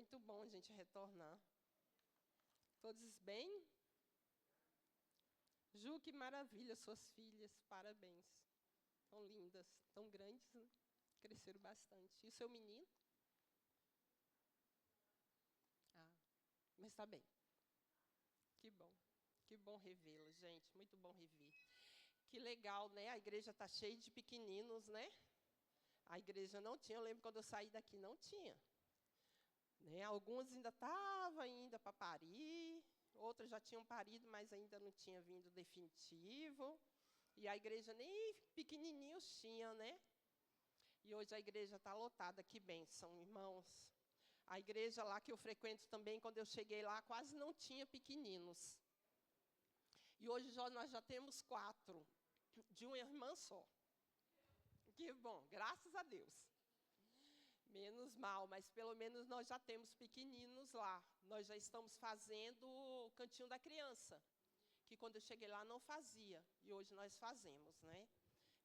Muito bom a gente retornar. Todos bem? Ju, que maravilha, suas filhas, parabéns. Tão lindas, tão grandes, né? Cresceram bastante. E o seu menino? Ah, mas está bem. Que bom revê-la, gente, muito bom rever. Que legal, né? A igreja está cheia de pequeninos, né? A igreja não tinha, eu lembro quando eu saí daqui, não tinha. Né? Alguns ainda estavam ainda para parir, outros já tinham parido, mas ainda não tinha vindo definitivo. E a igreja nem pequenininhos tinha, né? E hoje a igreja está lotada, que bênção, irmãos. A igreja lá que eu frequento também, quando eu cheguei lá, quase não tinha pequeninos. E hoje nós já temos 4, de uma irmã só. Que bom, graças a Deus. Menos mal, mas pelo menos nós já temos pequeninos lá. Nós já estamos fazendo o cantinho da criança, que quando eu cheguei lá não fazia, e hoje nós fazemos, né?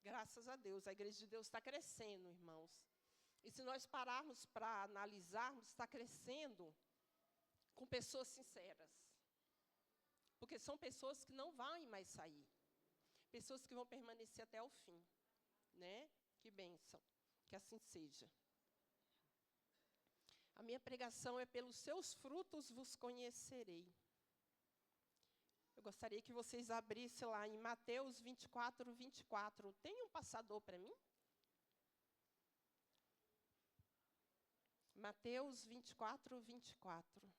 Graças a Deus, a igreja de Deus está crescendo, irmãos. E se nós pararmos para analisarmos, está crescendo com pessoas sinceras. Porque são pessoas que não vão mais sair. Pessoas que vão permanecer até o fim, né? Que bênção, que assim seja. A minha pregação é: pelos seus frutos vos conhecerei. Eu gostaria que vocês abrissem lá em Mateus 24, 24. Tem um passador para mim? Mateus 24, 24.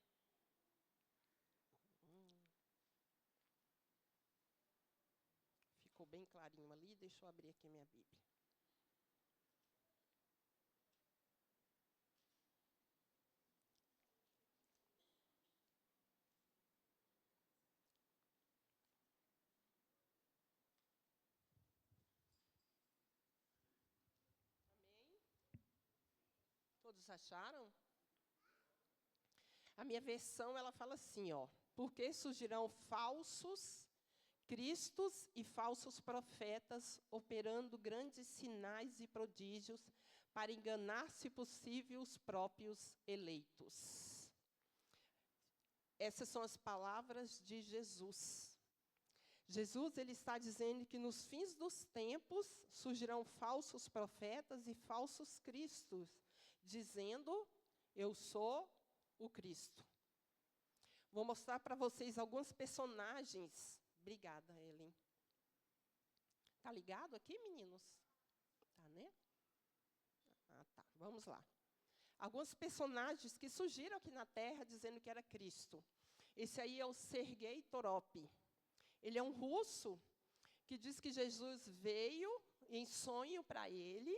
Ficou bem clarinho ali, deixa eu abrir aqui a minha Bíblia. Amém? Todos acharam? A minha versão, ela fala assim, ó: porque surgirão falsos cristos e falsos profetas, operando grandes sinais e prodígios, para enganar, se possível, os próprios eleitos. Essas são as palavras de Jesus. Jesus, ele está dizendo que nos fins dos tempos surgirão falsos profetas e falsos cristos, dizendo: eu sou o Cristo. Vou mostrar para vocês alguns personagens. Obrigada, Ellen. Tá ligado aqui, meninos? Tá, né? Ah, tá. Vamos lá. Alguns personagens que surgiram aqui na Terra dizendo que era Cristo. Esse aí é o Sergei Torop. Ele é um russo que diz que Jesus veio em sonho para ele,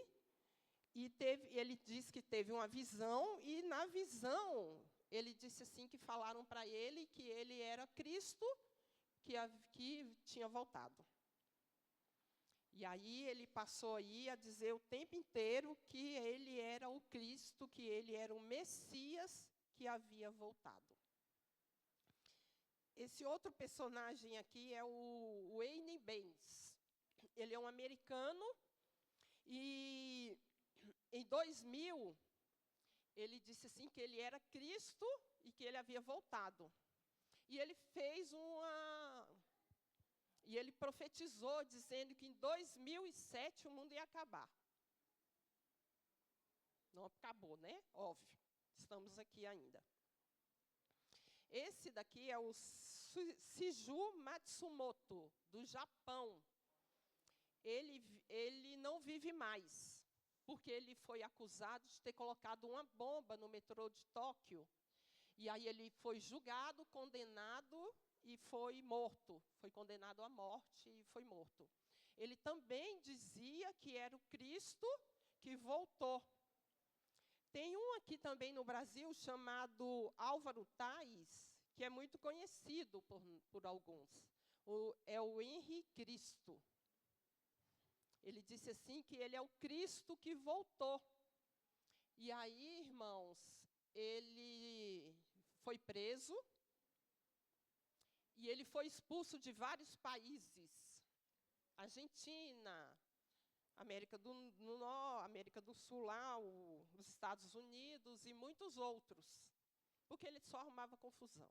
e ele diz que teve uma visão, e na visão ele disse assim que falaram para ele que ele era Cristo, que tinha voltado. E aí ele passou aí a dizer o tempo inteiro que ele era o Cristo, que ele era o Messias que havia voltado. Esse outro personagem aqui é o Wayne Baines. Ele é um americano e em 2000 ele disse assim que ele era Cristo e que ele havia voltado. E ele ele profetizou dizendo que em 2007 o mundo ia acabar. Não acabou, né? Óbvio. Estamos aqui ainda. Esse daqui é o Shiju Matsumoto, do Japão. Ele não vive mais, porque ele foi acusado de ter colocado uma bomba no metrô de Tóquio. E aí ele foi julgado, condenado e foi morto. Foi condenado à morte e foi morto. Ele também dizia que era o Cristo que voltou. Tem um aqui também no Brasil chamado Álvaro Tais, que é muito conhecido por alguns. É o Henri Cristo. Ele disse assim que ele é o Cristo que voltou. E aí, irmãos, ele foi preso e ele foi expulso de vários países. Argentina, América do Norte, América do Sul, lá, os Estados Unidos e muitos outros. porque ele só arrumava confusão.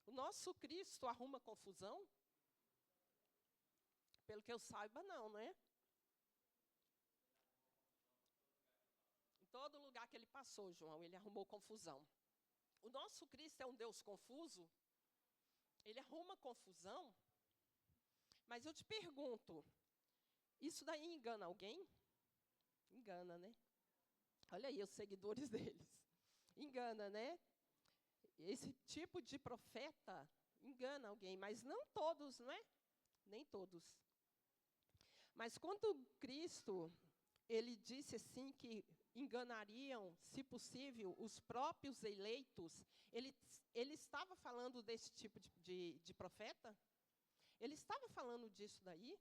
O nosso Cristo arruma confusão? Pelo que eu saiba, não é? Em todo lugar que ele passou, João, ele arrumou confusão. O nosso Cristo é um Deus confuso? Ele arruma confusão? Mas eu te pergunto, isso daí engana alguém? Engana, né? Olha aí os seguidores deles. Engana, né? Esse tipo de profeta engana alguém, mas não todos, não é? Nem todos. Mas quando Cristo, ele disse assim que enganariam, se possível, os próprios eleitos, ele estava falando desse tipo de profeta? Ele estava falando disso daí?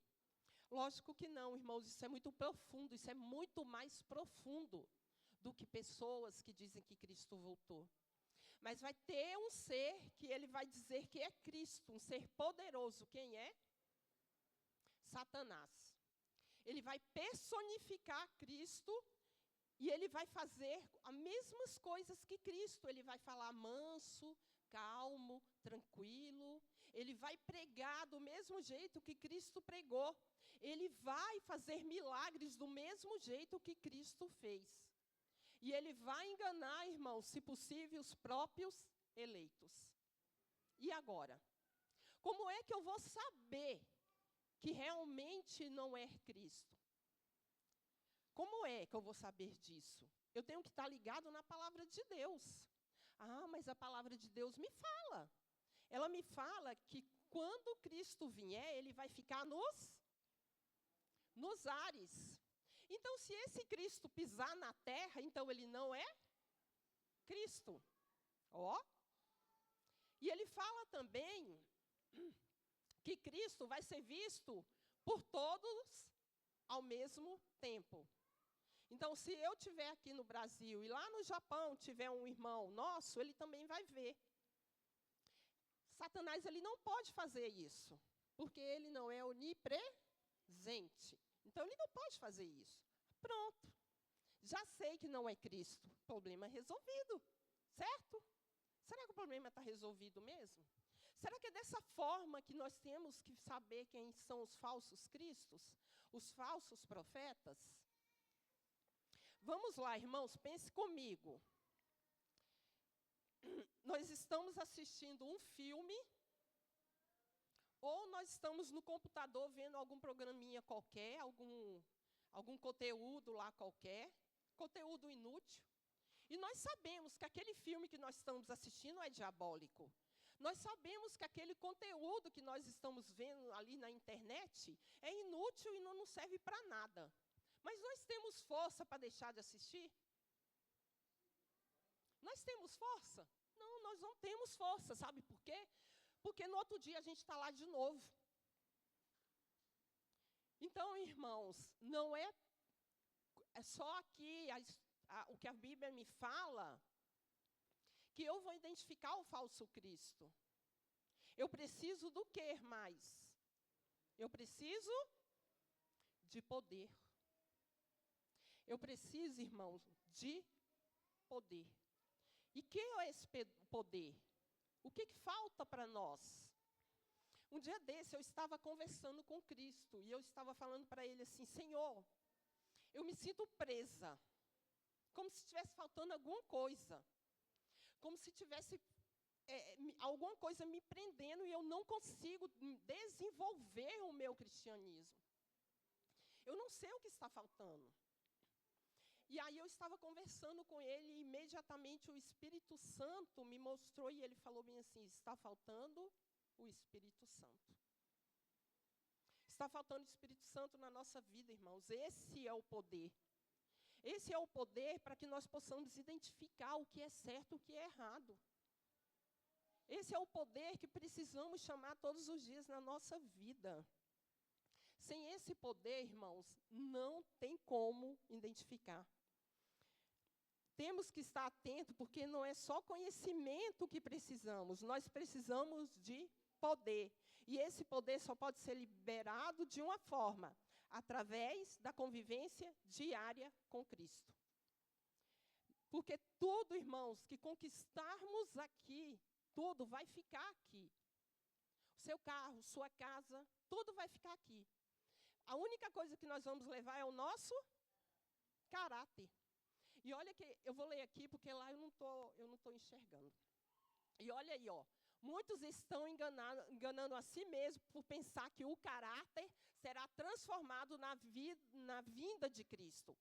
Lógico que não, irmãos, isso é muito profundo, isso é muito mais profundo do que pessoas que dizem que Cristo voltou. Mas vai ter um ser que ele vai dizer que é Cristo, um ser poderoso. Quem é? Satanás. Ele vai personificar Cristo e ele vai fazer as mesmas coisas que Cristo. Ele vai falar manso, calmo, tranquilo. Ele vai pregar do mesmo jeito que Cristo pregou. Ele vai fazer milagres do mesmo jeito que Cristo fez. E ele vai enganar, irmãos, se possível, os próprios eleitos. E agora? Como é que eu vou saber que realmente não é Cristo? Como é que eu vou saber disso? Eu tenho que estar ligado na palavra de Deus. Ah, mas a palavra de Deus me fala. Ela me fala que quando Cristo vier, ele vai ficar nos ares. Então, se esse Cristo pisar na terra, então ele não é Cristo. Ó. E ele fala também que Cristo vai ser visto por todos ao mesmo tempo. Então, se eu estiver aqui no Brasil e lá no Japão tiver um irmão nosso, ele também vai ver. Satanás, ele não pode fazer isso, porque ele não é onipresente. Então, ele não pode fazer isso. Pronto. Já sei que não é Cristo. Problema resolvido. Certo? Será que o problema está resolvido mesmo? Será que é dessa forma que nós temos que saber quem são os falsos cristos? Os falsos profetas? Vamos lá, irmãos, pense comigo. Nós estamos assistindo um filme, ou nós estamos no computador vendo algum programinha qualquer, algum conteúdo lá qualquer, conteúdo inútil. E nós sabemos que aquele filme que nós estamos assistindo é diabólico. Nós sabemos que aquele conteúdo que nós estamos vendo ali na internet é inútil e não nos serve para nada. Mas nós temos força para deixar de assistir? Nós temos força? Não, nós não temos força, sabe por quê? Porque no outro dia a gente está lá de novo. Então, irmãos, não é só aqui o que a Bíblia me fala que eu vou identificar o falso Cristo. Eu preciso do que mais? Eu preciso de poder. Eu preciso, irmãos, de poder. E que é esse poder? O que falta para nós? Um dia desse, eu estava conversando com Cristo, e eu estava falando para ele assim, Senhor, eu me sinto presa, como se estivesse faltando alguma coisa, como se tivesse alguma coisa me prendendo, e eu não consigo desenvolver o meu cristianismo. Eu não sei o que está faltando. E aí eu estava conversando com ele, e imediatamente o Espírito Santo me mostrou, e ele falou bem assim, está faltando o Espírito Santo. Está faltando o Espírito Santo na nossa vida, irmãos. Esse é o poder. Esse é o poder para que nós possamos identificar o que é certo e o que é errado. Esse é o poder que precisamos chamar todos os dias na nossa vida. Sem esse poder, irmãos, não tem como identificar. Temos que estar atentos, porque não é só conhecimento que precisamos, nós precisamos de poder. E esse poder só pode ser liberado de uma forma, através da convivência diária com Cristo. Porque tudo, irmãos, que conquistarmos aqui, tudo vai ficar aqui. O seu carro, sua casa, tudo vai ficar aqui. A única coisa que nós vamos levar é o nosso caráter. E olha que eu vou ler aqui, porque lá eu não tô enxergando. E olha aí, ó. Muitos estão enganando a si mesmos por pensar que o caráter será transformado na vinda de Cristo.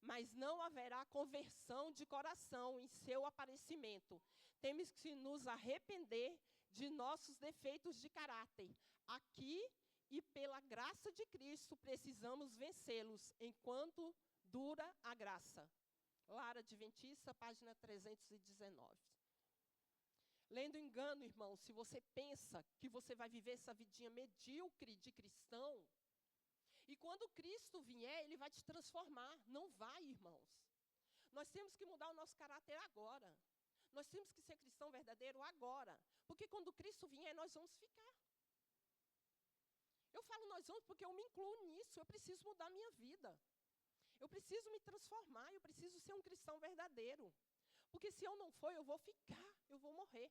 Mas não haverá conversão de coração em seu aparecimento. Temos que nos arrepender de nossos defeitos de caráter. Aqui e pela graça de Cristo precisamos vencê-los enquanto dura a graça. Lara Adventista, página 319. Lendo engano, irmão, se você pensa que você vai viver essa vidinha medíocre de cristão, e quando Cristo vier, Ele vai te transformar. Não vai, irmãos. Nós temos que mudar o nosso caráter agora. Nós temos que ser cristão verdadeiro agora. Porque quando Cristo vier, nós vamos ficar. Eu falo nós vamos porque eu me incluo nisso. Eu preciso mudar a minha vida. Eu preciso me transformar. Eu preciso ser um cristão verdadeiro. Porque se eu não for, eu vou ficar. Eu vou morrer.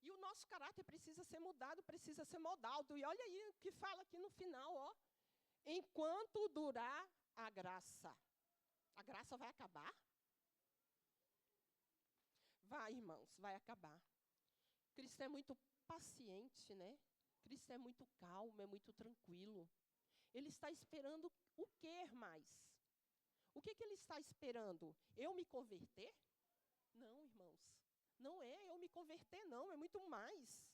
E o nosso caráter precisa ser mudado, precisa ser moldado. E olha aí o que fala aqui no final, ó. Enquanto durar a graça. A graça vai acabar? Vai, irmãos, vai acabar. Cristo é muito paciente, né? Cristo é muito calmo, é muito tranquilo. Ele está esperando o quê mais? O que ele está esperando? Eu me converter? Não, irmãos. Não é eu me converter, não. É muito mais.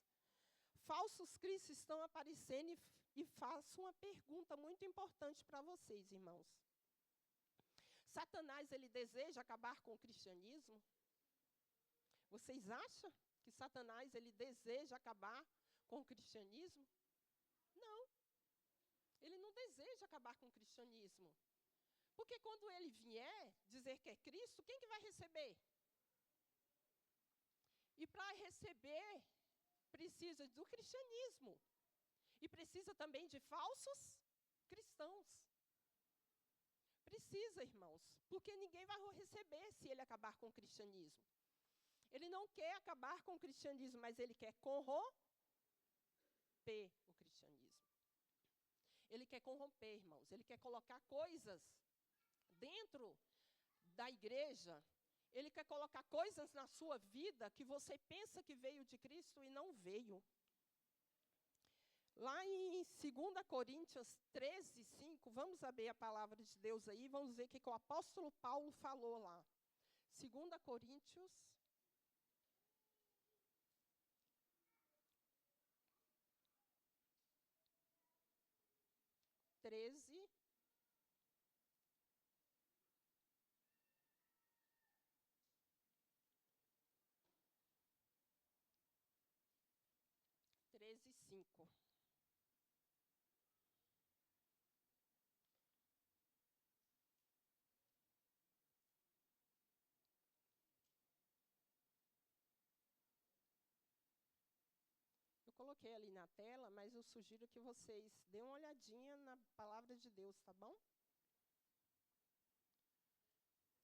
Falsos cristos estão aparecendo e faço uma pergunta muito importante para vocês, irmãos. Satanás, ele deseja acabar com o cristianismo? Vocês acham que Satanás, ele deseja acabar com o cristianismo? Não. Ele não deseja acabar com o cristianismo. Porque quando ele vier dizer que é Cristo, quem que vai receber? E para receber, precisa do cristianismo. E precisa também de falsos cristãos. Precisa, irmãos. Porque ninguém vai receber se ele acabar com o cristianismo. Ele não quer acabar com o cristianismo, mas ele quer corromper o cristianismo. Ele quer corromper, irmãos. Ele quer colocar coisas dentro da igreja. Ele quer colocar coisas na sua vida que você pensa que veio de Cristo e não veio. Lá em 2 Coríntios 13, 5, vamos abrir a palavra de Deus aí, vamos ver o que o apóstolo Paulo falou lá. 2 Coríntios 13, 5. Eu coloquei ali na tela, mas eu sugiro que vocês dêem uma olhadinha na palavra de Deus, tá bom?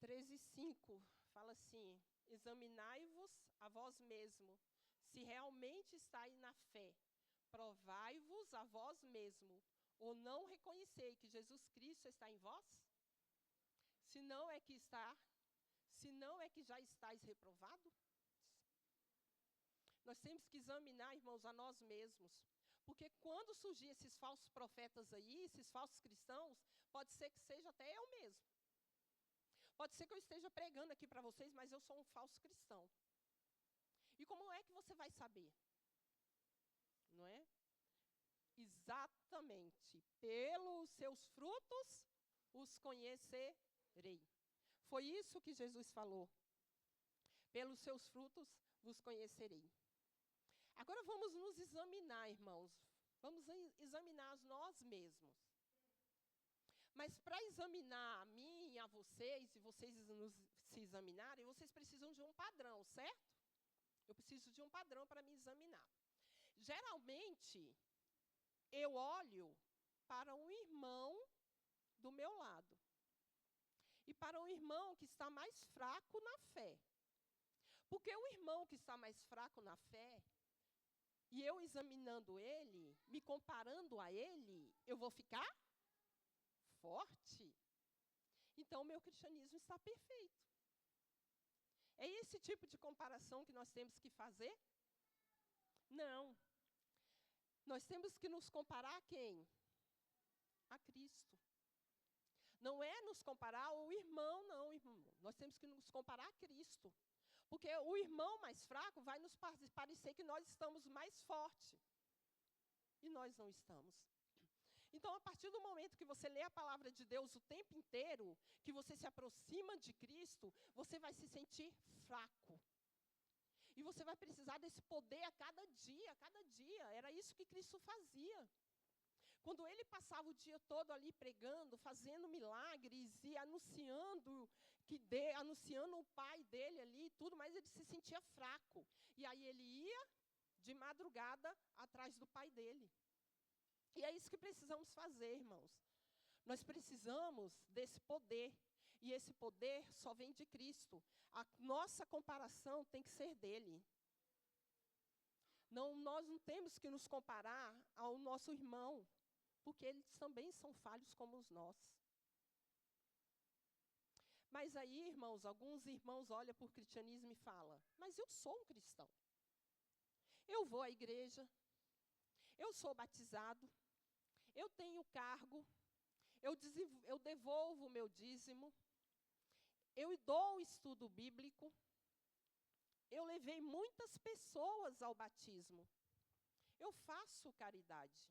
13:5 fala assim: examinai-vos a vós mesmo, se realmente estáis na fé. Provai-vos a vós mesmo, ou não reconhecei que Jesus Cristo está em vós? Se não é que já estáis reprovados? Nós temos que examinar, irmãos, a nós mesmos. Porque quando surgir esses falsos profetas aí, esses falsos cristãos, pode ser que seja até eu mesmo. Pode ser que eu esteja pregando aqui para vocês, mas eu sou um falso cristão. E como é que você vai saber? Não é? Exatamente. Pelos seus frutos os conhecerei. Foi isso que Jesus falou. Pelos seus frutos vos conhecerei. Agora vamos nos examinar, irmãos. Vamos examinar nós mesmos. Mas para examinar a mim e a vocês, e vocês se examinarem, vocês precisam de um padrão, certo? Eu preciso de um padrão para me examinar. Geralmente, eu olho para um irmão do meu lado. e para um irmão que está mais fraco na fé. Porque o irmão que está mais fraco na fé, e eu examinando ele, me comparando a ele, eu vou ficar forte. Então, o meu cristianismo está perfeito. É esse tipo de comparação que nós temos que fazer? Não. Nós temos que nos comparar a quem? A Cristo. Não é nos comparar ao irmão, não, irmão. Nós temos que nos comparar a Cristo. Porque o irmão mais fraco vai nos parecer que nós estamos mais fortes. E nós não estamos. Então, a partir do momento que você lê a palavra de Deus o tempo inteiro, que você se aproxima de Cristo, você vai se sentir fraco. E você vai precisar desse poder a cada dia, a cada dia. Era isso que Cristo fazia. Quando ele passava o dia todo ali pregando, fazendo milagres e anunciando anunciando o pai dele ali, tudo, mas ele se sentia fraco. E aí ele ia de madrugada atrás do pai dele. E é isso que precisamos fazer, irmãos. Nós precisamos desse poder. E esse poder só vem de Cristo. A nossa comparação tem que ser dele. Não, nós não temos que nos comparar ao nosso irmão, porque eles também são falhos como nós. Mas aí, irmãos, alguns irmãos olham para o cristianismo e falam, mas eu sou um cristão. Eu vou à igreja, eu sou batizado, eu tenho cargo, eu devolvo o meu dízimo, eu dou o estudo bíblico, eu levei muitas pessoas ao batismo, eu faço caridade,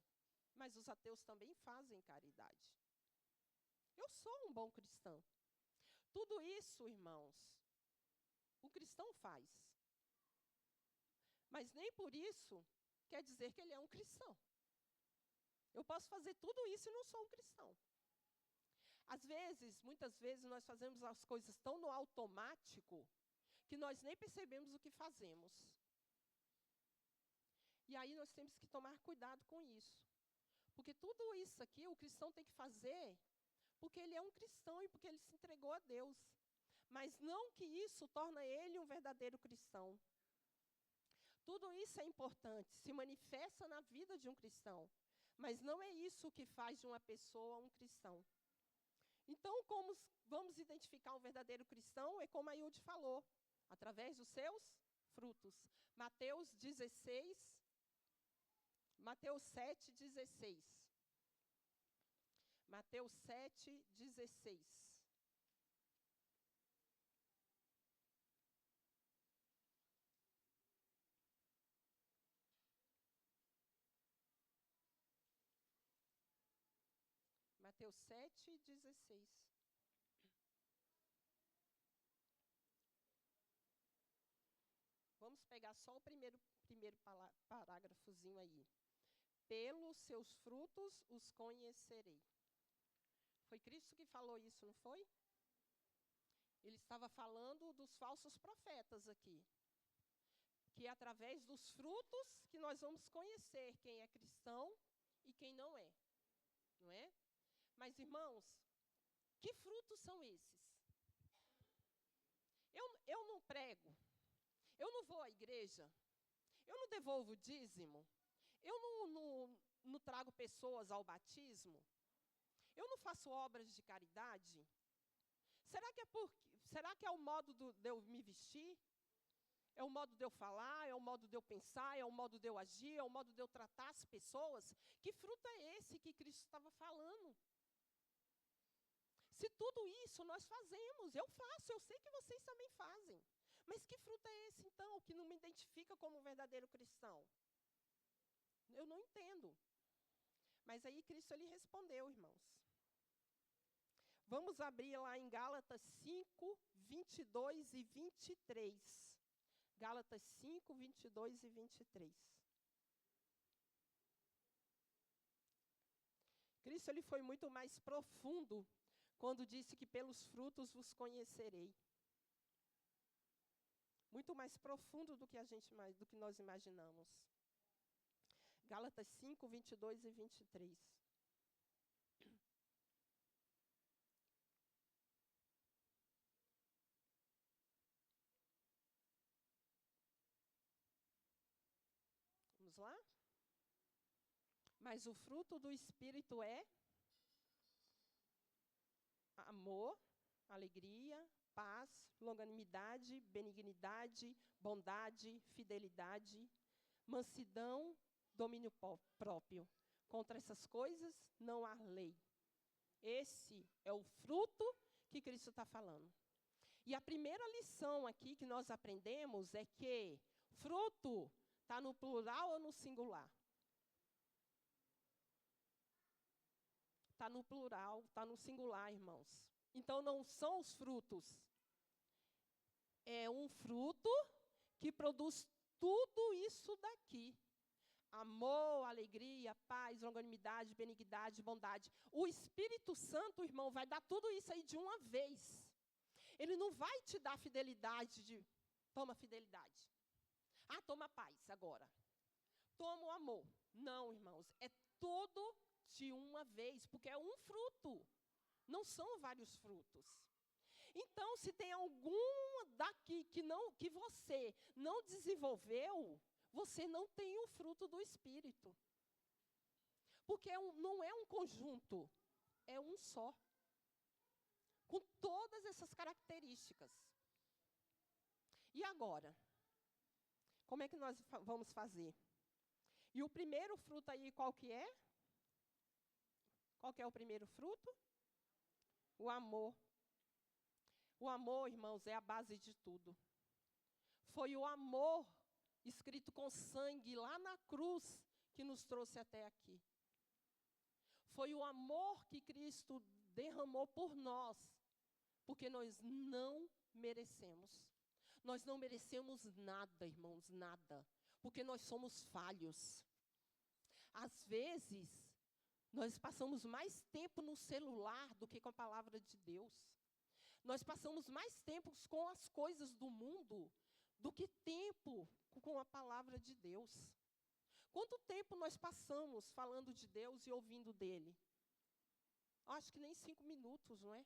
mas os ateus também fazem caridade. Eu sou um bom cristão. Tudo isso, irmãos, o cristão faz. Mas nem por isso quer dizer que ele é um cristão. Eu posso fazer tudo isso e não sou um cristão. Às vezes, muitas vezes, nós fazemos as coisas tão no automático que nós nem percebemos o que fazemos. E aí nós temos que tomar cuidado com isso. Porque tudo isso aqui o cristão tem que fazer porque ele é um cristão e porque ele se entregou a Deus. Mas não que isso torna ele um verdadeiro cristão. Tudo isso é importante, se manifesta na vida de um cristão. Mas não é isso que faz de uma pessoa um cristão. Então, como vamos identificar um verdadeiro cristão? É como a Yudi falou, através dos seus frutos. Mateus 7:16. Mateus 7:16. Mateus 7:16. Vamos pegar só o primeiro parágrafozinho aí. Pelos seus frutos os conhecerei. Foi Cristo que falou isso, não foi? Ele estava falando dos falsos profetas aqui. Que é através dos frutos que nós vamos conhecer quem é cristão e quem não é. Não é? Mas, irmãos, que frutos são esses? Eu não prego. Eu não vou à igreja. Eu não devolvo dízimo. Eu não trago pessoas ao batismo. Eu não faço obras de caridade. Será que é o modo de eu me vestir? É o modo de eu falar? É o modo de eu pensar? É o modo de eu agir? É o modo de eu tratar as pessoas? Que fruto é esse que Cristo estava falando? Se tudo isso nós fazemos, eu faço, eu sei que vocês também fazem. Mas que fruto é esse, então, que não me identifica como um verdadeiro cristão? Eu não entendo. Mas aí Cristo ele respondeu, irmãos. Vamos abrir lá em Gálatas 5:22 e 23. Gálatas 5:22 e 23. Cristo ele foi muito mais profundo quando disse que pelos frutos vos conhecerei. Muito mais profundo do que nós imaginamos. Gálatas 5:22 e 23. Vamos lá? Mas o fruto do Espírito é amor, alegria, paz, longanimidade, benignidade, bondade, fidelidade, mansidão, domínio próprio. Contra essas coisas não há lei. Esse é o fruto que Cristo está falando. E a primeira lição aqui que nós aprendemos é que fruto está no plural ou no singular? Está no plural, está no singular, irmãos. Então, não são os frutos. É um fruto que produz tudo isso daqui. Amor, alegria, paz, longanimidade, benignidade, bondade. O Espírito Santo, irmão, vai dar tudo isso aí de uma vez. Ele não vai te dar fidelidade de... Toma fidelidade. Ah, toma paz agora. Toma o amor. Não, irmãos, é tudo de uma vez, porque é um fruto. Não são vários frutos. Então, se tem algum daqui que você não desenvolveu, você não tem o fruto do Espírito. Porque não é um conjunto, é um só. Com todas essas características. E agora? Como é que nós vamos fazer? E o primeiro fruto aí, qual que é? Qual que é o primeiro fruto? O amor. O amor, irmãos, é a base de tudo. Foi o amor escrito com sangue lá na cruz que nos trouxe até aqui. Foi o amor que Cristo derramou por nós, porque nós não merecemos. Nós não merecemos nada, irmãos, nada, porque nós somos falhos. Às vezes, nós passamos mais tempo no celular do que com a palavra de Deus. Nós passamos mais tempo com as coisas do mundo do que tempo com a palavra de Deus. Quanto tempo nós passamos falando de Deus e ouvindo dele? Acho que nem 5 minutos, não é?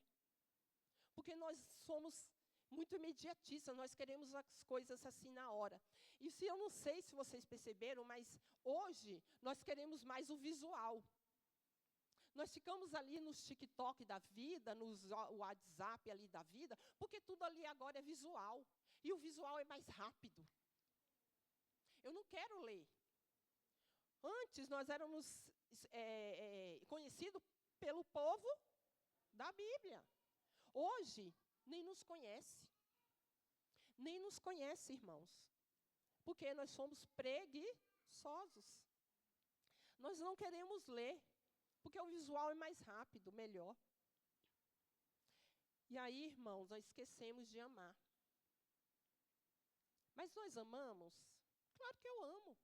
Porque nós somos muito imediatistas, nós queremos as coisas assim na hora. E se eu não sei se vocês perceberam, mas hoje nós queremos mais o visual. Nós ficamos ali nos TikTok da vida, nos WhatsApp ali da vida, porque tudo ali agora é visual. E o visual é mais rápido. Eu não quero ler. Antes nós éramos conhecidos pelo povo da Bíblia. Hoje, nem nos conhece. Nem nos conhece, irmãos. Porque nós somos preguiçosos. Nós não queremos ler, porque o visual é mais rápido, melhor. E aí, irmãos, nós esquecemos de amar. Mas nós amamos? Claro que eu amo.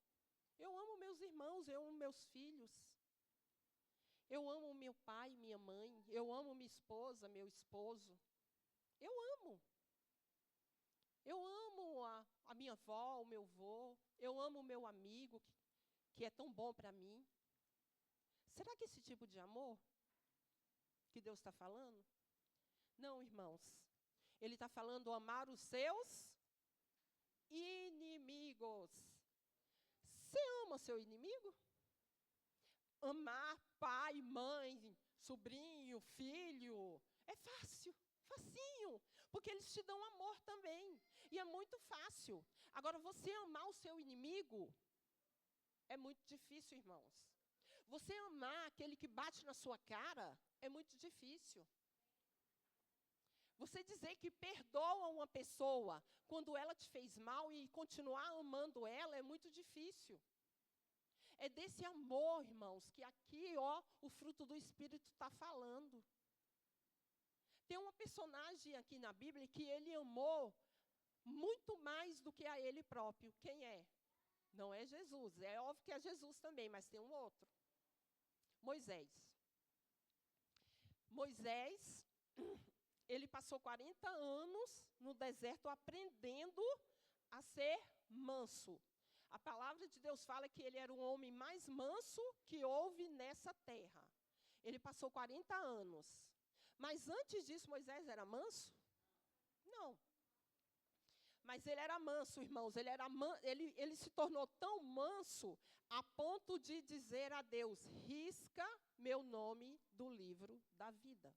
Eu amo meus irmãos, eu amo meus filhos. Eu amo meu pai, minha mãe. Eu amo minha esposa, meu esposo. Eu amo. Eu amo a minha avó, o meu avô. Eu amo o meu amigo, que é tão bom para mim. Será que esse tipo de amor que Deus está falando? Não, irmãos. Ele está falando amar os seus inimigos. Você ama seu inimigo? Amar pai, mãe, sobrinho, filho, é fácil, facinho, porque eles te dão amor também, e é muito fácil. Agora, você amar o seu inimigo, é muito difícil, irmãos. Você amar aquele que bate na sua cara, é muito difícil. Você dizer que perdoa uma pessoa quando ela te fez mal e continuar amando ela, é muito difícil. É desse amor, irmãos, que aqui, ó, o fruto do Espírito está falando. Tem uma personagem aqui na Bíblia que ele amou muito mais do que a ele próprio. Quem é? Não é Jesus. É óbvio que é Jesus também, mas tem um outro. Moisés. Moisés, ele passou 40 anos no deserto aprendendo a ser manso. A palavra de Deus fala que ele era o homem mais manso que houve nessa terra. Ele passou 40 anos. Mas antes disso, Moisés era manso? Não. Mas ele era manso, irmãos. Ele se tornou tão manso a ponto de dizer a Deus: risca meu nome do livro da vida.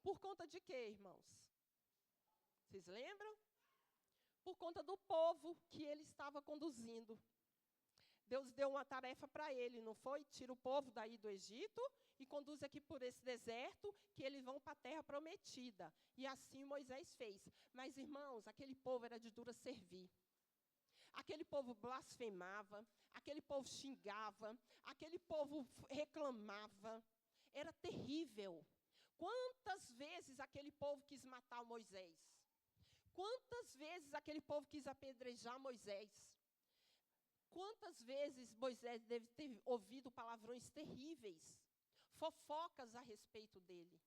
Por conta de quê, irmãos? Vocês lembram? Por conta do povo que ele estava conduzindo. Deus deu uma tarefa para ele, não foi? Tira o povo daí do Egito e conduz aqui por esse deserto, que eles vão para a terra prometida. E assim Moisés fez. Mas, irmãos, aquele povo era de dura servir. Aquele povo blasfemava, aquele povo xingava, aquele povo reclamava. Era terrível. Quantas vezes aquele povo quis matar Moisés? Quantas vezes aquele povo quis apedrejar Moisés? Quantas vezes Moisés deve ter ouvido palavrões terríveis, fofocas a respeito dele?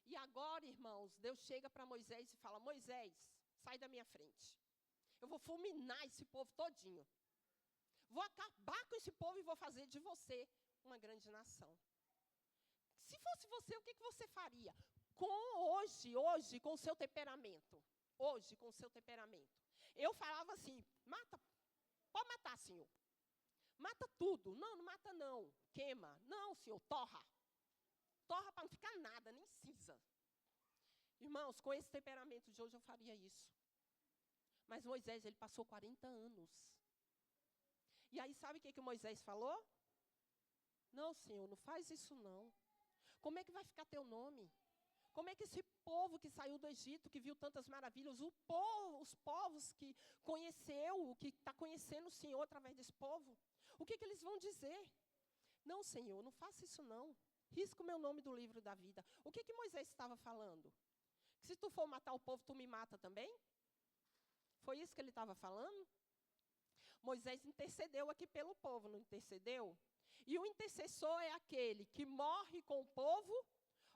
E agora, irmãos, Deus chega para Moisés e fala: Moisés, sai da minha frente. Eu vou fulminar esse povo todinho. Vou acabar com esse povo e vou fazer de você uma grande nação. Se fosse você, o que você faria? Hoje, com o seu temperamento. Hoje, com o seu temperamento. Eu falava assim: mata. Pode matar, Senhor. Mata tudo. Não, não mata não. Queima. Não, Senhor, torra. Torra para não ficar nada, nem cinza. Irmãos, com esse temperamento de hoje eu faria isso. Mas Moisés, ele passou 40 anos. E aí, sabe o que Moisés falou? Não, Senhor, não faz isso não. Como é que vai ficar teu nome? Como é que esse povo que saiu do Egito, que viu tantas maravilhas, os povos que conheceu, que está conhecendo o Senhor através desse povo, o que eles vão dizer? Não, Senhor, não faça isso não. Risca o meu nome do livro da vida. O que Moisés estava falando? Que se tu for matar o povo, tu me mata também? Foi isso que ele estava falando? Moisés intercedeu aqui pelo povo, não intercedeu? E o intercessor é aquele que morre com o povo,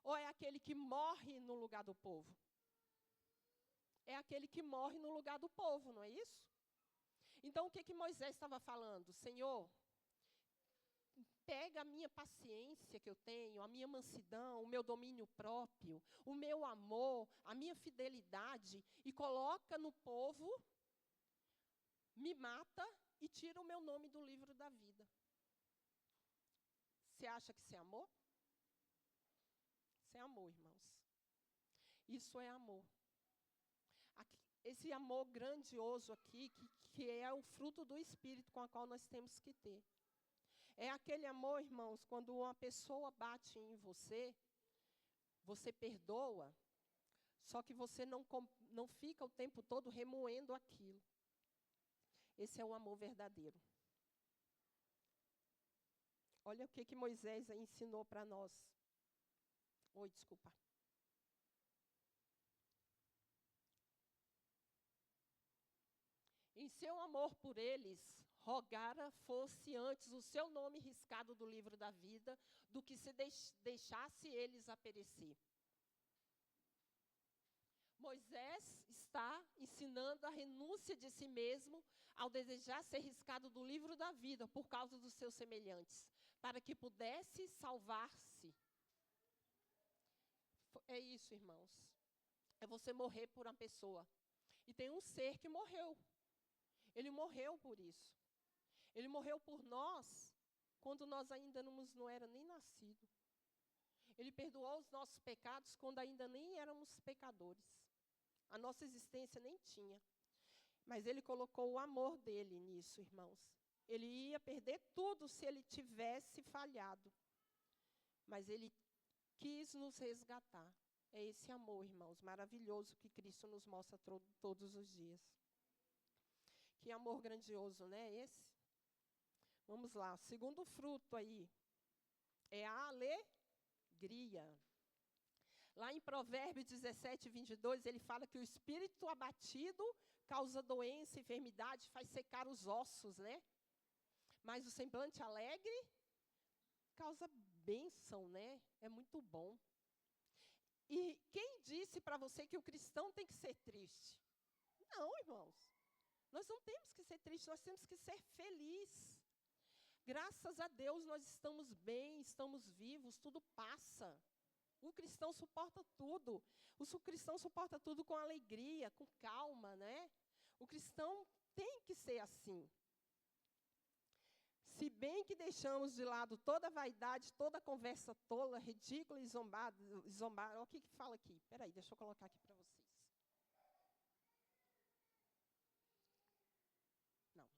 ou é aquele que morre no lugar do povo? É aquele que morre no lugar do povo, não é isso? Então, o que Moisés estava falando? Senhor, pega a minha paciência que eu tenho, a minha mansidão, o meu domínio próprio, o meu amor, a minha fidelidade, e coloca no povo, me mata e tira o meu nome do livro da vida. Você acha que isso é amor? Isso é amor, irmãos. Isso é amor. Esse amor grandioso aqui, que é o fruto do Espírito com o qual nós temos que ter. É aquele amor, irmãos, quando uma pessoa bate em você, você perdoa, só que você não fica o tempo todo remoendo aquilo. Esse é o amor verdadeiro. Olha o que Moisés ensinou para nós. Oi, desculpa. Em seu amor por eles, rogara fosse antes o seu nome riscado do livro da vida, do que se deixasse eles a perecer. Moisés está ensinando a renúncia de si mesmo ao desejar ser riscado do livro da vida por causa dos seus semelhantes, para que pudesse salvar-se. É isso, irmãos. É você morrer por uma pessoa. E tem um ser que morreu. Ele morreu por isso. Ele morreu por nós quando nós ainda não éramos nem nascidos. Ele perdoou os nossos pecados quando ainda nem éramos pecadores. A nossa existência nem tinha. Mas ele colocou o amor dele nisso, irmãos. Ele ia perder tudo se ele tivesse falhado. Mas ele quis nos resgatar. É esse amor, irmãos, maravilhoso que Cristo nos mostra todos os dias. Que amor grandioso, né, esse? Vamos lá, o segundo fruto aí é a alegria. Lá em Provérbios 17, 22, ele fala que o espírito abatido causa doença, enfermidade, faz secar os ossos, né? Mas o semblante alegre causa bênção, né? É muito bom. E quem disse para você que o cristão tem que ser triste? Não, irmãos. Nós não temos que ser tristes, nós temos que ser felizes. Graças a Deus nós estamos bem, estamos vivos, tudo passa. O cristão suporta tudo. Cristão suporta tudo com alegria, com calma, né? O cristão tem que ser assim. Se bem que deixamos de lado toda vaidade, toda conversa tola, ridícula e zombada. Olha o que fala aqui. Espera aí, deixa eu colocar aqui para vocês.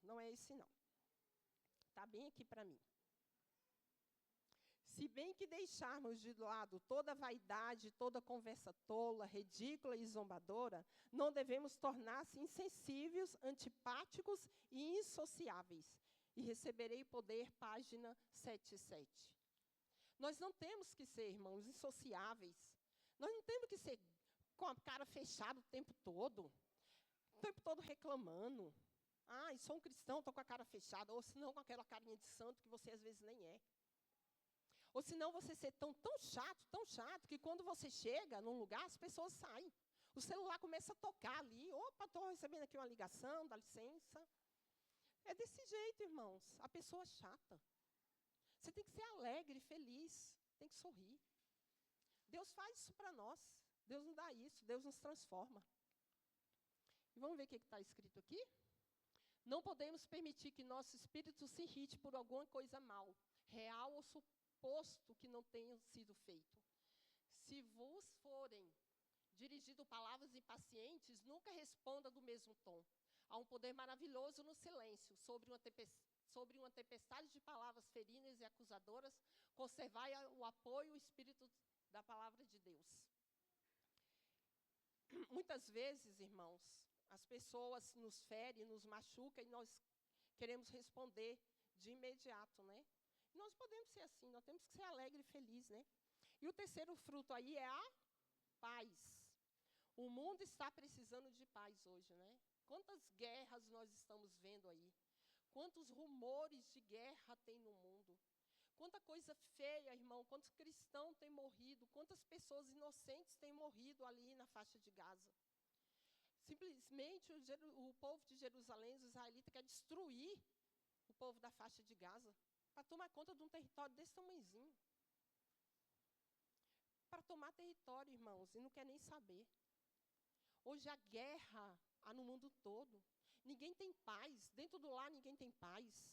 Não é esse não. Está bem aqui para mim. Se bem que deixarmos de lado toda vaidade, toda conversa tola, ridícula e zombadora, não devemos tornar-se insensíveis, antipáticos e insociáveis. E receberei poder, página 77. Nós não temos que ser, irmãos, insociáveis. Nós não temos que ser com a cara fechada o tempo todo reclamando. Ah, sou um cristão, estou com a cara fechada. Ou senão com aquela carinha de santo que você às vezes nem é. Ou senão você ser tão chato, que quando você chega num lugar, as pessoas saem. O celular começa a tocar ali. Opa, estou recebendo aqui uma ligação, dá licença. É desse jeito, irmãos. A pessoa chata. Você tem que ser alegre, feliz. Tem que sorrir. Deus faz isso para nós. Deus nos dá isso. Deus nos transforma. E vamos ver o que está escrito aqui? Não podemos permitir que nosso espírito se irrite por alguma coisa mal, real ou suposto que não tenha sido feito. Se vos forem dirigido palavras impacientes, nunca responda do mesmo tom. Há um poder maravilhoso no silêncio. Sobre uma tempestade de palavras ferinas e acusadoras, conservai o apoio e o espírito da palavra de Deus. Muitas vezes, irmãos, as pessoas nos ferem, nos machucam, e nós queremos responder de imediato, né? Nós podemos ser assim, nós temos que ser alegre e feliz, né? E o terceiro fruto aí é a paz. O mundo está precisando de paz hoje, né? Quantas guerras nós estamos vendo aí? Quantos rumores de guerra tem no mundo? Quanta coisa feia, irmão, quantos cristãos têm morrido, quantas pessoas inocentes têm morrido ali na faixa de Gaza. Simplesmente o povo de Jerusalém, os israelitas, quer destruir o povo da faixa de Gaza para tomar conta de um território desse tamanhozinho. Para tomar território, irmãos, e não quer nem saber. Hoje a guerra há no mundo todo. Ninguém tem paz. Dentro do lar ninguém tem paz.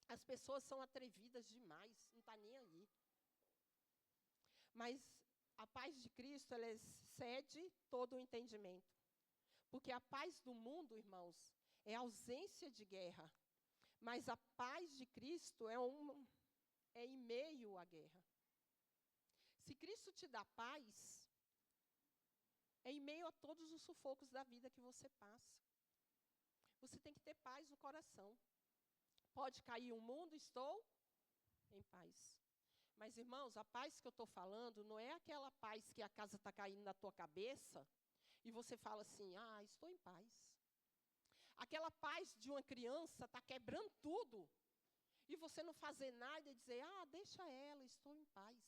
As pessoas são atrevidas demais, não está nem aí. Mas a paz de Cristo, ela excede todo o entendimento. Porque a paz do mundo, irmãos, é ausência de guerra. Mas a paz de Cristo é em meio à guerra. Se Cristo te dá paz, é em meio a todos os sufocos da vida que você passa. Você tem que ter paz no coração. Pode cair o mundo, estou em paz. Mas, irmãos, a paz que eu estou falando não é aquela paz que a casa está caindo na tua cabeça e você fala assim, estou em paz. Aquela paz de uma criança está quebrando tudo e você não fazer nada e dizer, deixa ela, estou em paz.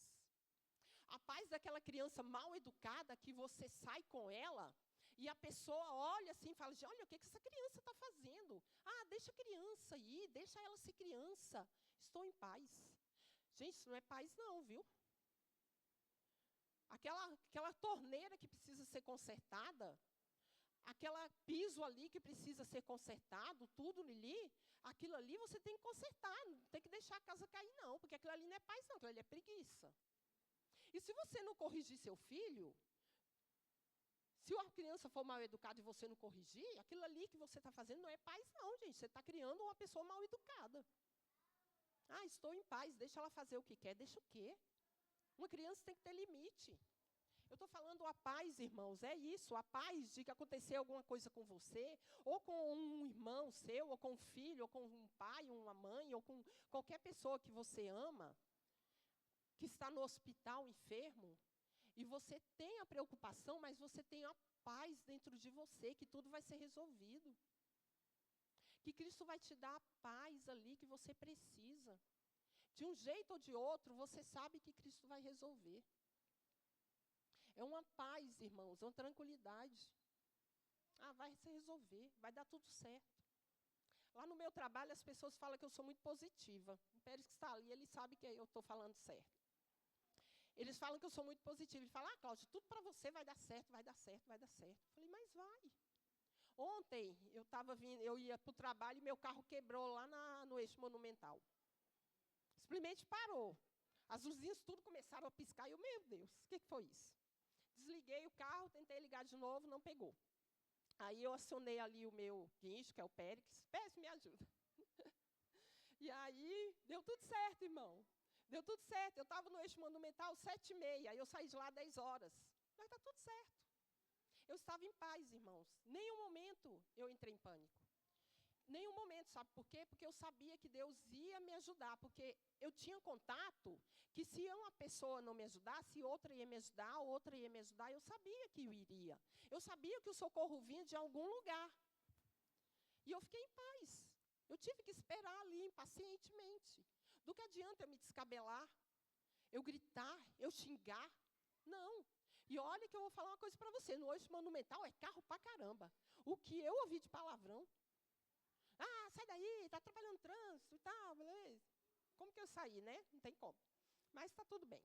A paz daquela criança mal educada que você sai com ela e a pessoa olha assim e fala, olha, o que essa criança está fazendo? Deixa a criança ir, deixa ela ser criança. Estou em paz. Gente, isso não é paz não, viu? Aquela torneira que precisa ser consertada, aquele piso ali que precisa ser consertado, tudo ali, aquilo ali você tem que consertar, não tem que deixar a casa cair não, porque aquilo ali não é paz não, aquilo ali é preguiça. E se você não corrigir seu filho, se a criança for mal educada e você não corrigir, aquilo ali que você está fazendo não é paz não, gente. Você está criando uma pessoa mal educada. Estou em paz, deixa ela fazer o que quer. Deixa o quê? Uma criança tem que ter limite. Eu estou falando a paz, irmãos, é isso. A paz de que acontecer alguma coisa com você, ou com um irmão seu, ou com um filho, ou com um pai, uma mãe, ou com qualquer pessoa que você ama, que está no hospital enfermo, e você tem a preocupação, mas você tem a paz dentro de você, que tudo vai ser resolvido. Que Cristo vai te dar a paz ali que você precisa. De um jeito ou de outro, você sabe que Cristo vai resolver. É uma paz, irmãos, é uma tranquilidade. Vai se resolver, vai dar tudo certo. Lá no meu trabalho, as pessoas falam que eu sou muito positiva. O Pérez que está ali, ele sabe que eu estou falando certo. Eles falam que eu sou muito positiva. Eles falam, Cláudia, tudo para você vai dar certo, vai dar certo, vai dar certo. Eu falei, mas vai. Ontem, eu ia para o trabalho e meu carro quebrou lá no eixo monumental. Simplesmente parou. As luzinhas tudo começaram a piscar. E eu, meu Deus, o que foi isso? Desliguei o carro, tentei ligar de novo, não pegou. Aí eu acionei ali o meu guincho, que é o Périx. Périx, me ajuda. E aí, deu tudo certo, irmão. Deu tudo certo. Eu estava no eixo monumental 7h30. Aí eu saí de lá 10 horas. Mas está tudo certo. Eu estava em paz, irmãos. Nenhum momento eu entrei em pânico. Nenhum momento, sabe por quê? Porque eu sabia que Deus ia me ajudar. Porque eu tinha contato que se uma pessoa não me ajudasse, outra ia me ajudar, outra ia me ajudar. Eu sabia que eu iria. Eu sabia que o socorro vinha de algum lugar. E eu fiquei em paz. Eu tive que esperar ali, pacientemente. Do que adianta eu me descabelar, eu gritar, eu xingar? Não. E olha que eu vou falar uma coisa para você. No eixo monumental é carro pra caramba. O que eu ouvi de palavrão. Ah, sai daí, está atrapalhando o trânsito e tal, beleza. Como que eu saí, né? Não tem como. Mas está tudo bem.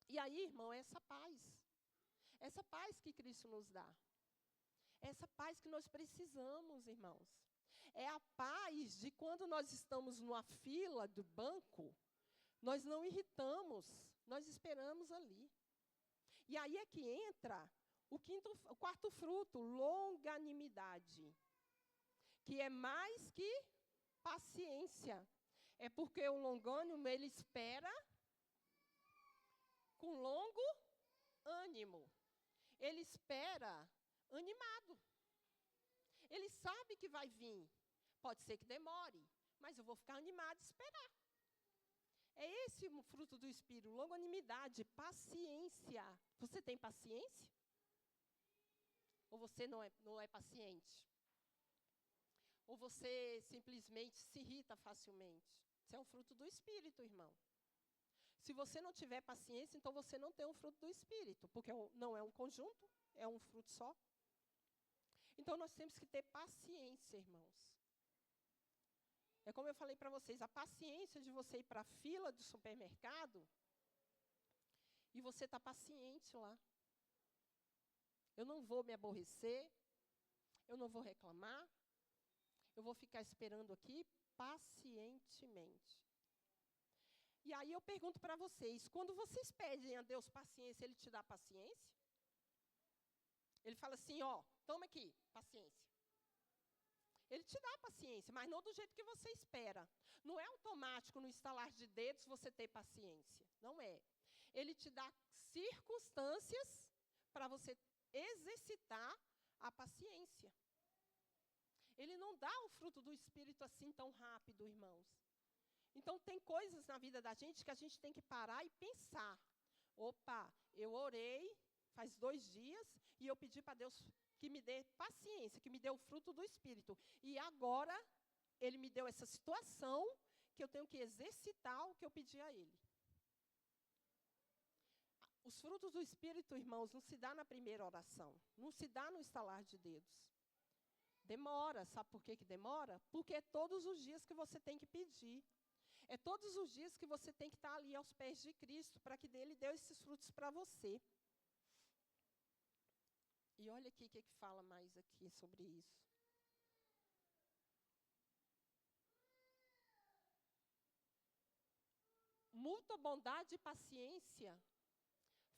E aí, irmão, essa paz. Essa paz que Cristo nos dá. Essa paz que nós precisamos, irmãos. É a paz de quando nós estamos numa fila do banco, nós não irritamos, nós esperamos ali. E aí é que entra o quarto fruto, longanimidade, que é mais que paciência. É porque o longânimo, ele espera com longo ânimo. Ele espera animado. Ele sabe que vai vir. Pode ser que demore, mas eu vou ficar animado e esperar. É esse o fruto do Espírito, longanimidade, paciência. Você tem paciência? Ou você não é paciente? Ou você simplesmente se irrita facilmente? Isso é um fruto do Espírito, irmão. Se você não tiver paciência, então você não tem um fruto do Espírito, porque não é um conjunto, é um fruto só. Então, nós temos que ter paciência, irmãos. É como eu falei para vocês, a paciência de você ir para a fila do supermercado e você está paciente lá. Eu não vou me aborrecer, eu não vou reclamar, eu vou ficar esperando aqui pacientemente. E aí eu pergunto para vocês, quando vocês pedem a Deus paciência, Ele te dá paciência? Ele fala assim, toma aqui, paciência. Ele te dá paciência, mas não do jeito que você espera. Não é automático, no estalar de dedos, você ter paciência. Não é. Ele te dá circunstâncias para você exercitar a paciência. Ele não dá o fruto do Espírito assim tão rápido, irmãos. Então, tem coisas na vida da gente que a gente tem que parar e pensar. Opa, eu orei faz 2 dias e eu pedi para Deus que me dê paciência, que me dê o fruto do Espírito. E agora, Ele me deu essa situação que eu tenho que exercitar o que eu pedi a Ele. Os frutos do Espírito, irmãos, não se dá na primeira oração. Não se dá no estalar de dedos. Demora. Sabe por que demora? Porque é todos os dias que você tem que pedir. É todos os dias que você tem que estar ali aos pés de Cristo, para que dele dê esses frutos para você. E olha aqui o que fala mais aqui sobre isso. Muita bondade e paciência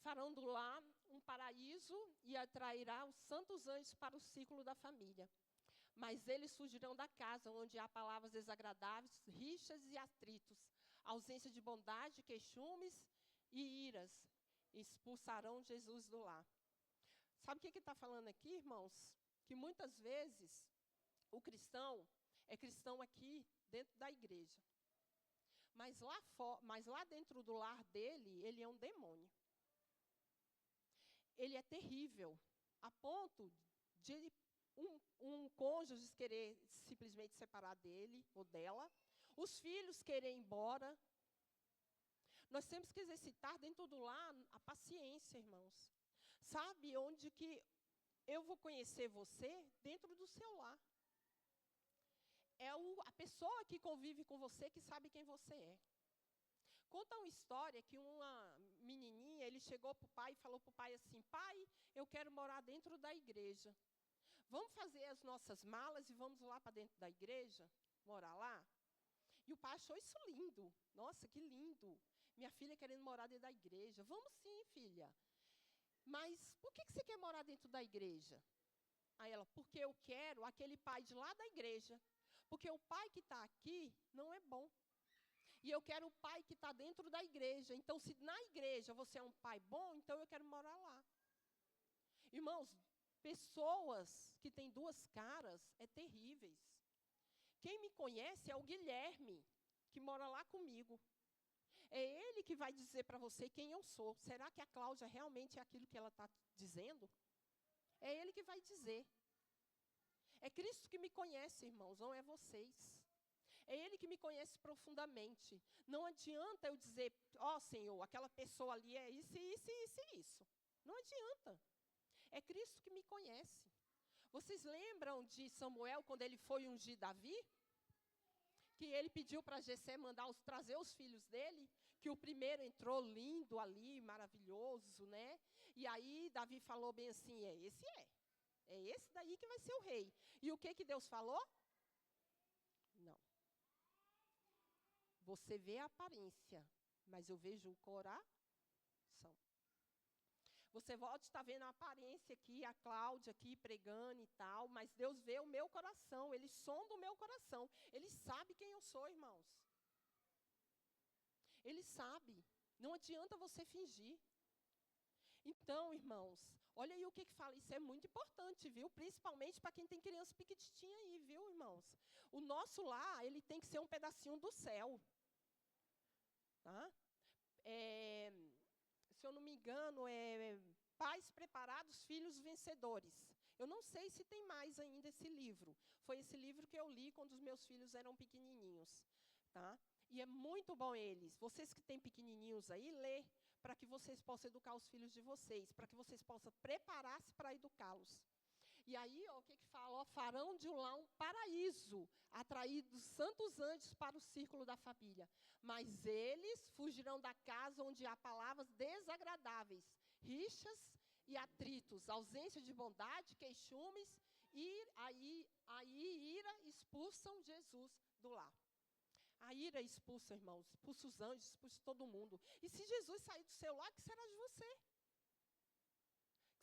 farão do lar um paraíso e atrairá os santos anjos para o círculo da família. Mas eles fugirão da casa onde há palavras desagradáveis, rixas e atritos, ausência de bondade, queixumes e iras. Expulsarão Jesus do lar. Sabe o que está falando aqui, irmãos? Que muitas vezes o cristão é cristão aqui dentro da igreja. Mas lá dentro do lar dele, ele é um demônio. Ele é terrível, a ponto de um cônjuge querer simplesmente separar dele ou dela, os filhos querem ir embora. Nós temos que exercitar dentro do lar a paciência, irmãos. Sabe onde que eu vou conhecer você? Dentro do seu lar. É a pessoa que convive com você que sabe quem você é. Conta uma história que uma menininha, ele chegou para o pai e falou para o pai assim, pai, eu quero morar dentro da igreja. Vamos fazer as nossas malas e vamos lá para dentro da igreja, morar lá? E o pai achou isso lindo. Nossa, que lindo. Minha filha querendo morar dentro da igreja. Vamos sim, filha. Mas por que você quer morar dentro da igreja? Aí ela, porque eu quero aquele pai de lá da igreja. Porque o pai que está aqui não é bom. E eu quero o pai que está dentro da igreja. Então, se na igreja você é um pai bom, então eu quero morar lá. Irmãos, pessoas que têm duas caras é terríveis. Quem me conhece é o Guilherme, que mora lá comigo. É ele que vai dizer para você quem eu sou. Será que a Cláudia realmente é aquilo que ela está dizendo? É ele que vai dizer. É Cristo que me conhece, irmãos, não é vocês. É Ele que me conhece profundamente. Não adianta eu dizer, ó Senhor, aquela pessoa ali é isso, isso, isso e isso. Não adianta. É Cristo que me conhece. Vocês lembram de Samuel, quando ele foi ungir Davi? Que ele pediu para Jessé trazer os filhos dele, que o primeiro entrou lindo ali, maravilhoso, né? E aí Davi falou bem assim, é esse daí que vai ser o rei. E o que Deus falou? Não. Você vê a aparência, mas eu vejo o coração. Você pode estar vendo a aparência aqui, a Cláudia aqui pregando e tal, mas Deus vê o meu coração, Ele sonda o meu coração. Ele sabe quem eu sou, irmãos. Ele sabe. Não adianta você fingir. Então, irmãos, olha aí o que fala. Isso é muito importante, viu? Principalmente para quem tem criança pequitinha aí, viu, irmãos? O nosso lar, ele tem que ser um pedacinho do céu. Tá? Se eu não me engano, Pais Preparados, Filhos Vencedores. Eu não sei se tem mais ainda esse livro. Foi esse livro que eu li quando os meus filhos eram pequenininhos. Tá? E é muito bom eles. Vocês que têm pequenininhos aí, lê, para que vocês possam educar os filhos de vocês, para que vocês possam preparar-se para educá-los. E aí, ó, o que fala? Ó, farão de lá um paraíso, atraídos santos anjos para o círculo da família. Mas eles fugirão da casa onde há palavras desagradáveis, rixas e atritos, ausência de bondade, queixumes, e aí ira expulsam Jesus do lar. A ira expulsa, irmãos, expulsa os anjos, expulsa todo mundo. E se Jesus sair do seu lar, o que será de você?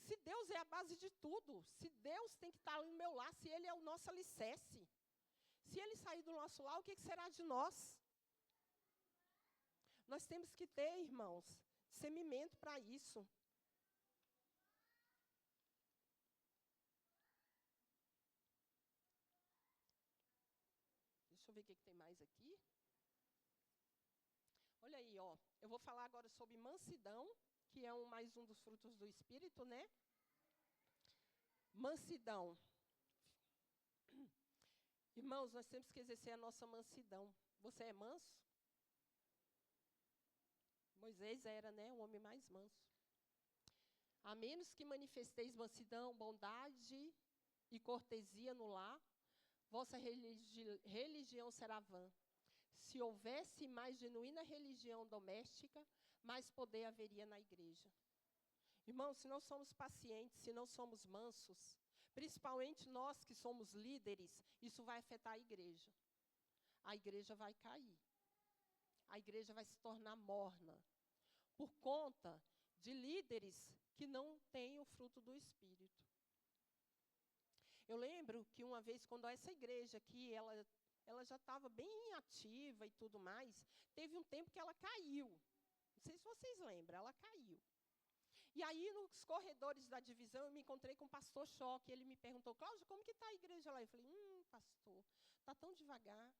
Se Deus é a base de tudo, se Deus tem que estar no meu lar, se Ele é o nosso alicerce, se Ele sair do nosso lar, o que será de nós? Nós temos que ter, irmãos, discernimento para isso. Deixa eu ver o que tem mais aqui. Olha aí, ó. Eu vou falar agora sobre mansidão, que é mais um dos frutos do Espírito, né? Mansidão. Irmãos, nós temos que exercer a nossa mansidão. Você é manso? Moisés era, né, o homem mais manso. A menos que manifesteis mansidão, bondade e cortesia no lar, vossa religião será vã. Se houvesse mais genuína religião doméstica, mais poder haveria na igreja. Irmãos, se não somos pacientes, se não somos mansos, principalmente nós que somos líderes, isso vai afetar a igreja. A igreja vai cair. A igreja vai se tornar morna. Por conta de líderes que não têm o fruto do Espírito. Eu lembro que uma vez, quando essa igreja aqui, ela já estava bem ativa e tudo mais, teve um tempo que ela caiu. Não sei se vocês lembram, ela caiu. E aí, nos corredores da divisão, eu me encontrei com o pastor Choque. Ele me perguntou, Cláudia, como que está a igreja lá? Eu falei, pastor, está tão devagar.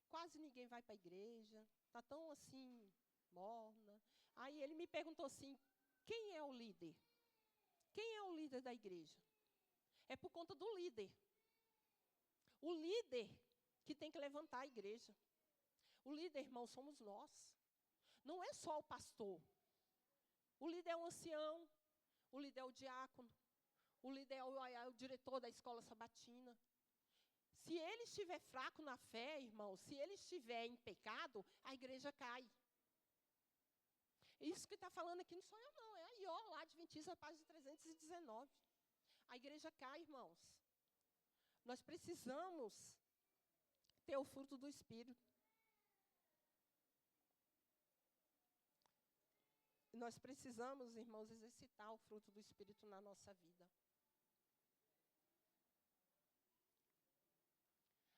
Quase ninguém vai para a igreja. Está tão, assim, morna. Aí ele me perguntou assim, quem é o líder? Quem é o líder da igreja? É por conta do líder. O líder que tem que levantar a igreja. O líder, irmão, somos nós. Não é só o pastor. O líder é o ancião, o líder é o diácono, o líder é o diretor da escola sabatina. Se ele estiver fraco na fé, irmão, se ele estiver em pecado, a igreja cai. Isso que está falando aqui não sou eu, não. É aí, ó, lá, Adventista, página 319. A igreja cai, irmãos. Nós precisamos ter o fruto do Espírito. Nós precisamos, irmãos, exercitar o fruto do Espírito na nossa vida.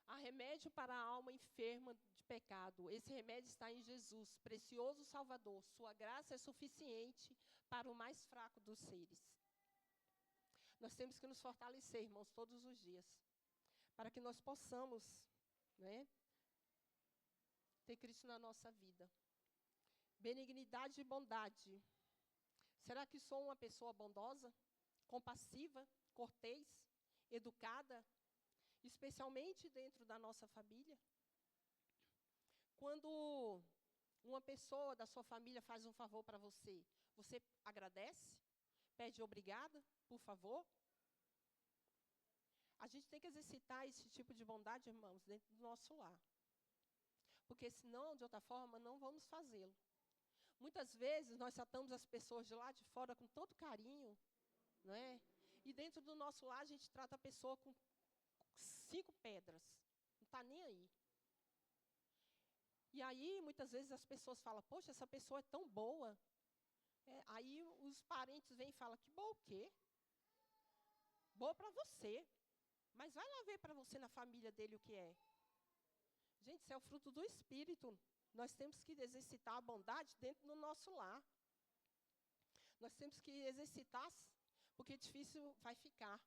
Há remédio para a alma enferma de pecado. Esse remédio está em Jesus, precioso Salvador. Sua graça é suficiente para o mais fraco dos seres. Nós temos que nos fortalecer, irmãos, todos os dias, para que nós possamos, né, ter Cristo na nossa vida. Benignidade e bondade. Será que sou uma pessoa bondosa, compassiva, cortês, educada, especialmente dentro da nossa família? Quando uma pessoa da sua família faz um favor para você, você agradece? Pede obrigada, por favor? A gente tem que exercitar esse tipo de bondade, irmãos, dentro do nosso lar. Porque senão, de outra forma, não vamos fazê-lo. Muitas vezes nós tratamos as pessoas de lá de fora com todo carinho, não é? E dentro do nosso lar a gente trata a pessoa com 5 pedras. Não está nem aí. E aí, muitas vezes, as pessoas falam, poxa, essa pessoa é tão boa. Aí os parentes vêm e falam, que boa o quê? Boa para você. Mas vai lá ver para você na família dele o que é. Gente, isso é o fruto do Espírito. Nós temos que exercitar a bondade dentro do nosso lar. Nós temos que exercitar, porque difícil vai ficar.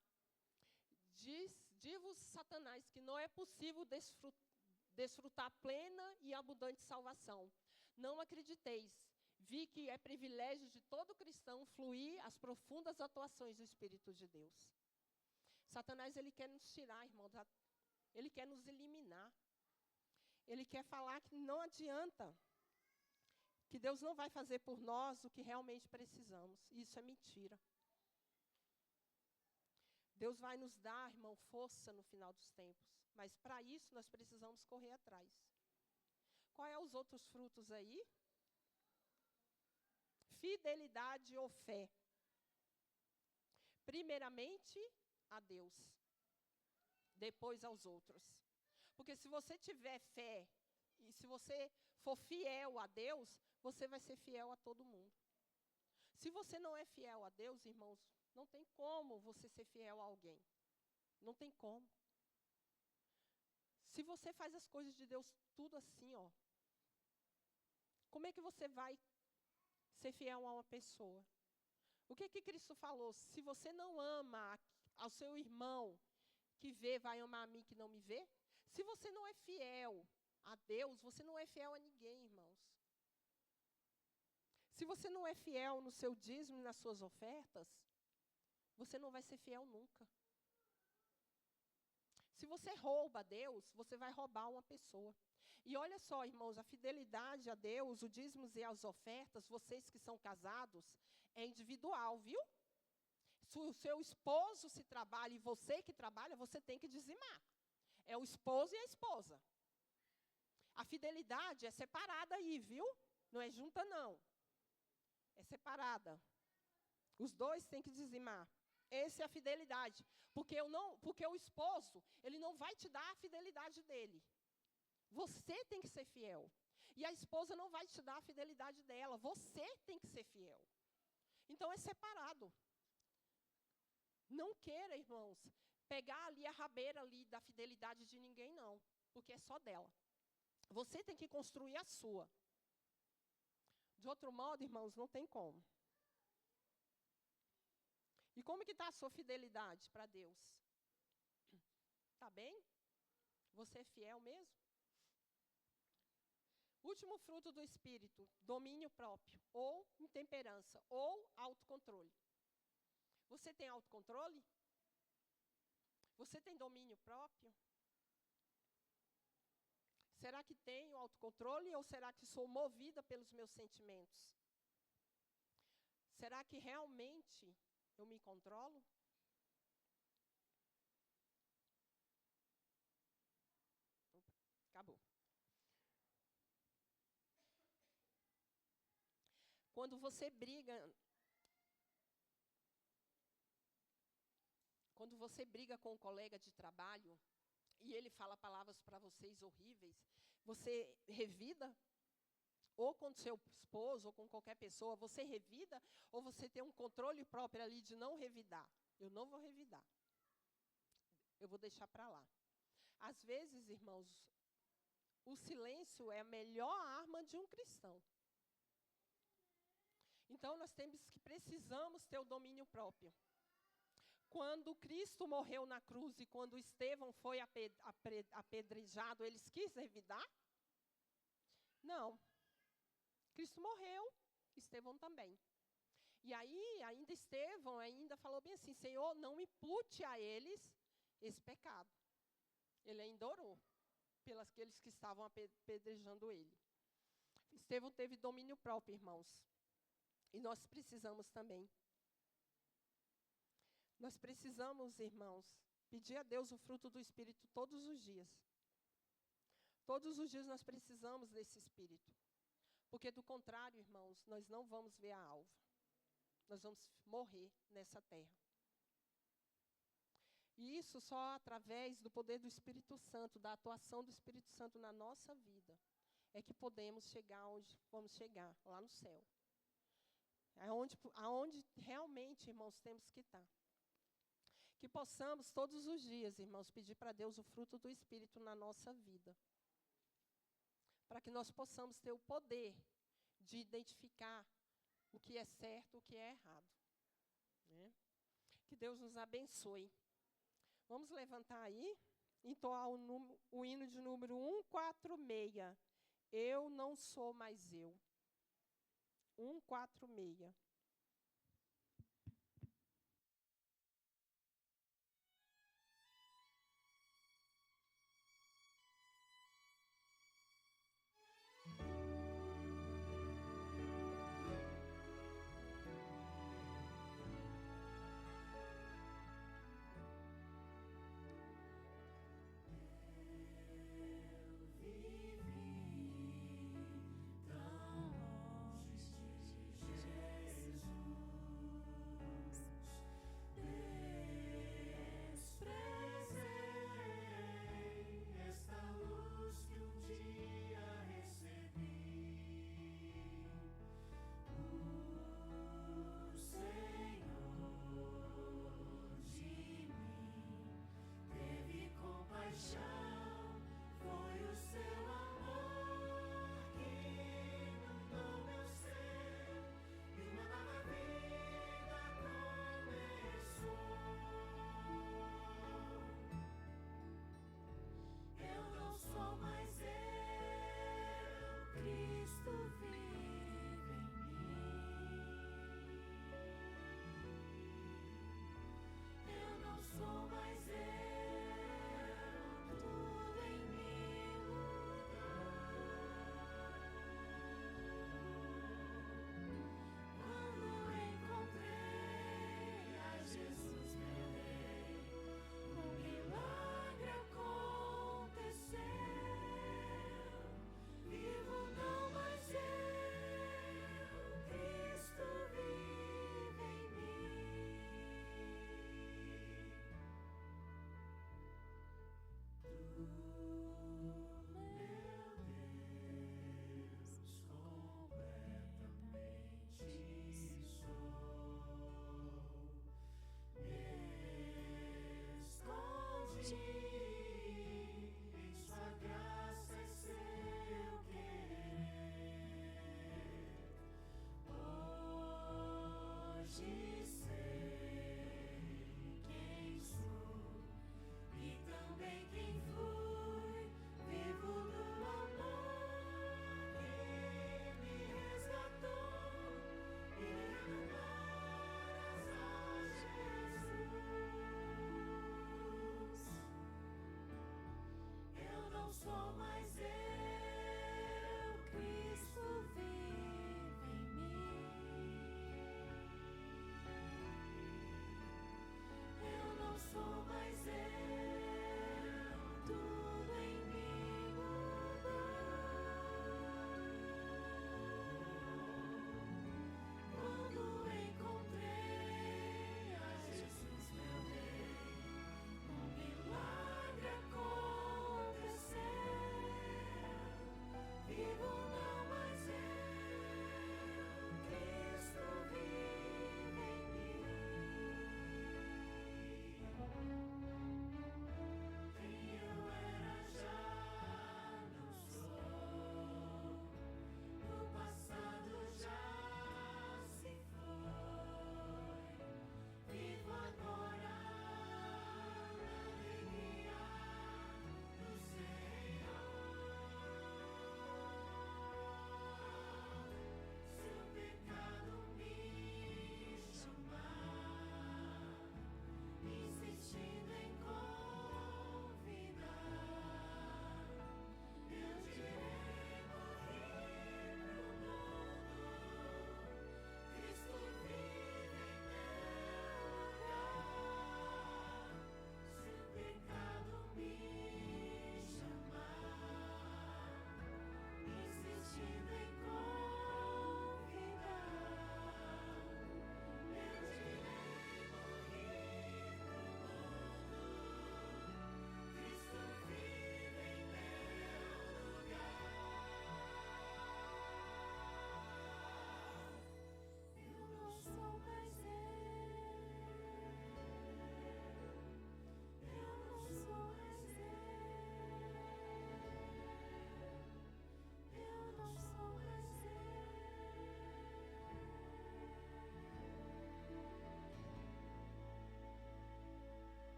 Diz-vos Satanás que não é possível desfrutar plena e abundante salvação. Não acrediteis. Vi que é privilégio de todo cristão fluir as profundas atuações do Espírito de Deus. Satanás, ele quer nos tirar, irmãos, ele quer nos eliminar. Ele quer falar que não adianta, que Deus não vai fazer por nós o que realmente precisamos. Isso é mentira. Deus vai nos dar, irmão, força no final dos tempos. Mas para isso nós precisamos correr atrás. Qual é os outros frutos aí? Fidelidade ou fé. Primeiramente a Deus, depois aos outros. Porque se você tiver fé, e se você for fiel a Deus, você vai ser fiel a todo mundo. Se você não é fiel a Deus, irmãos, não tem como você ser fiel a alguém. Não tem como. Se você faz as coisas de Deus tudo assim, ó, como é que você vai ser fiel a uma pessoa? O que Cristo falou? Se você não ama ao seu irmão que vê, vai amar a mim que não me vê? Se você não é fiel a Deus, você não é fiel a ninguém, irmãos. Se você não é fiel no seu dízimo e nas suas ofertas, você não vai ser fiel nunca. Se você rouba a Deus, você vai roubar uma pessoa. E olha só, irmãos, a fidelidade a Deus, o dízimos e as ofertas, vocês que são casados, é individual, viu? Se o seu esposo se trabalha e você que trabalha, você tem que dizimar. É o esposo e a esposa. A fidelidade é separada aí, viu? Não é junta, não. É separada. Os dois têm que dizimar. Essa é a fidelidade. Porque o esposo, ele não vai te dar a fidelidade dele. Você tem que ser fiel. E a esposa não vai te dar a fidelidade dela. Você tem que ser fiel. Então é separado. Não queira, irmãos, pegar ali a rabeira ali da fidelidade de ninguém, não. Porque é só dela. Você tem que construir a sua. De outro modo, irmãos, não tem como. E como que está a sua fidelidade para Deus? Está bem? Você é fiel mesmo? Último fruto do Espírito, domínio próprio, ou intemperança, ou autocontrole. Você tem autocontrole? Você tem domínio próprio? Será que tenho autocontrole ou será que sou movida pelos meus sentimentos? Será que realmente eu me controlo? Opa, acabou. Quando você briga com um colega de trabalho e ele fala palavras para vocês horríveis, você revida? Ou com seu esposo, ou com qualquer pessoa, você revida? Ou você tem um controle próprio ali de não revidar? Eu não vou revidar. Eu vou deixar para lá. Às vezes, irmãos, o silêncio é a melhor arma de um cristão. Então, nós precisamos ter o domínio próprio. Quando Cristo morreu na cruz e quando Estevão foi apedrejado, eles quis revidar? Não. Cristo morreu, Estevão também. E aí, ainda Estevão falou bem assim, Senhor, não impute a eles esse pecado. Ele ainda orou pelos aqueles que estavam apedrejando ele. Estevão teve domínio próprio, irmãos. E nós precisamos também. Nós precisamos, irmãos, pedir a Deus o fruto do Espírito todos os dias. Todos os dias nós precisamos desse Espírito. Porque, do contrário, irmãos, nós não vamos ver a alva. Nós vamos morrer nessa terra. E isso só através do poder do Espírito Santo, da atuação do Espírito Santo na nossa vida, é que podemos chegar onde vamos chegar, lá no céu. Aonde realmente, irmãos, temos que estar. Que possamos, todos os dias, irmãos, pedir para Deus o fruto do Espírito na nossa vida. Para que nós possamos ter o poder de identificar o que é certo e o que é errado. Né? Que Deus nos abençoe. Vamos levantar aí, entoar o hino de número 146. Eu não sou mais eu. 146. Tão longe de Jesus.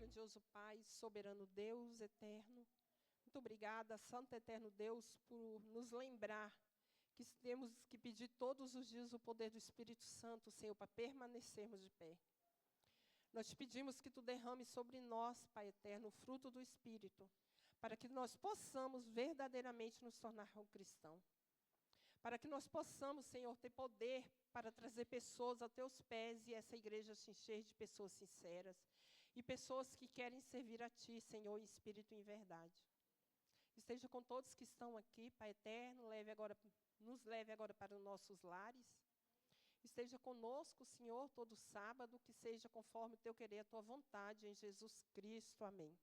grandioso Pai, soberano Deus eterno. Muito obrigada, Santo Eterno Deus, por nos lembrar que temos que pedir todos os dias o poder do Espírito Santo, Senhor, para permanecermos de pé. Nós te pedimos que tu derrame sobre nós, Pai eterno, o fruto do Espírito, para que nós possamos verdadeiramente nos tornar um cristão. Para que nós possamos, Senhor, ter poder para trazer pessoas aos teus pés e essa igreja se encher de pessoas sinceras e pessoas que querem servir a ti, Senhor, em espírito e em verdade. Esteja com todos que estão aqui, Pai eterno, nos leve agora para os nossos lares. Esteja conosco, Senhor, todo sábado, que seja conforme o teu querer, a tua vontade, em Jesus Cristo. Amém.